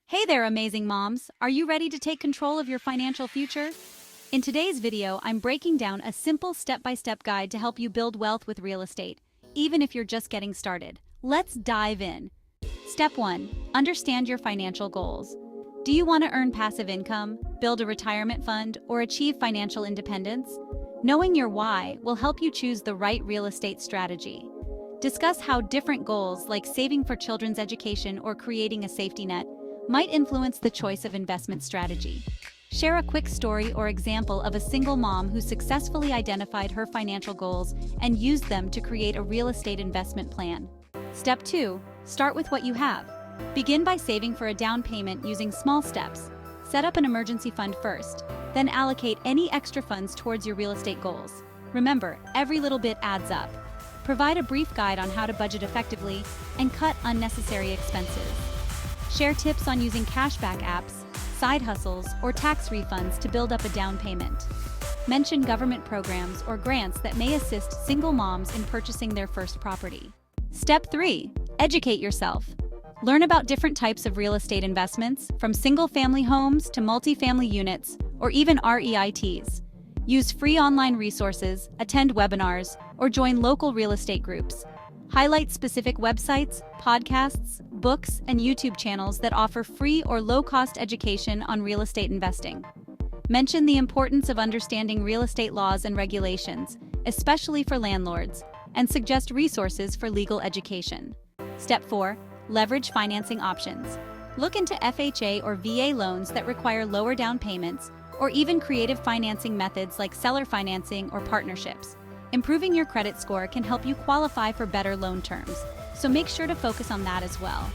Hey there, amazing moms! Are you ready to take control of your financial future? In today's video, I'm breaking down a simple step-by-step guide to help you build wealth with real estate, even if you're just getting started. Let's dive in. Step 1. Understand your financial goals. Do you want to earn passive income, build a retirement fund, or achieve financial independence? Knowing your why will help you choose the right real estate strategy. Discuss how different goals, like saving for children's education or creating a safety net, might influence the choice of investment strategy. Share a quick story or example of a single mom who successfully identified her financial goals and used them to create a real estate investment plan. Step 2. Start with what you have. Begin by saving for a down payment using small steps. Set up an emergency fund first, then allocate any extra funds towards your real estate goals. Remember, every little bit adds up. Provide a brief guide on how to budget effectively and cut unnecessary expenses. Share tips on using cashback apps, side hustles, or tax refunds to build up a down payment. Mention government programs or grants that may assist single moms in purchasing their first property. Step 3. Educate yourself. Learn about different types of real estate investments, from single-family homes to multifamily units, or even REITs. Use free online resources, attend webinars, or join local real estate groups. Highlight specific websites, podcasts, books, and YouTube channels that offer free or low-cost education on real estate investing. Mention the importance of understanding real estate laws and regulations, especially for landlords, and suggest resources for legal education. Step 4. Leverage financing options. Look into FHA or VA loans that require lower down payments, or even creative financing methods like seller financing or partnerships. Improving your credit score can help you qualify for better loan terms, so make sure to focus on that as well.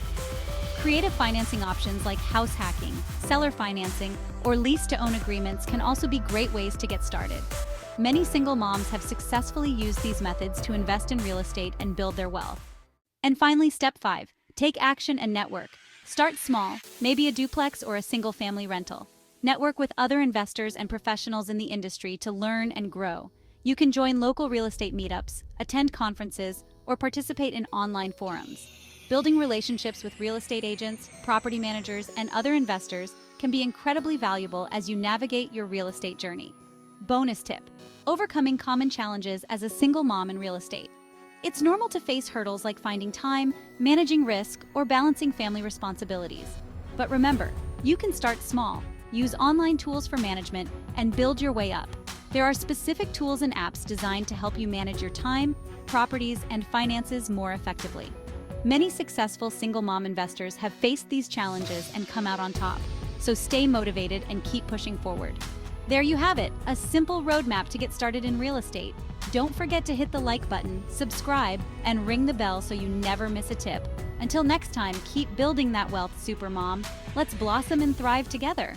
Creative financing options like house hacking, seller financing, or lease-to-own agreements can also be great ways to get started. Many single moms have successfully used these methods to invest in real estate and build their wealth. And finally, Step 5. Take action and network. Start small, maybe a duplex or a single-family rental. Network with other investors and professionals in the industry to learn and grow. You can join local real estate meetups, attend conferences, or participate in online forums. Building relationships with real estate agents, property managers, and other investors can be incredibly valuable as you navigate your real estate journey. Bonus tip: overcoming common challenges as a single mom in real estate. It's normal to face hurdles like finding time, managing risk, or balancing family responsibilities. But remember, you can start small, use online tools for management, and build your way up. There are specific tools and apps designed to help you manage your time, properties, and finances more effectively. Many successful single mom investors have faced these challenges and come out on top, so stay motivated and keep pushing forward. There you have it, a simple roadmap to get started in real estate. Don't forget to hit the like button, subscribe, and ring the bell so you never miss a tip. Until next time, keep building that wealth, supermom. Let's blossom and thrive together.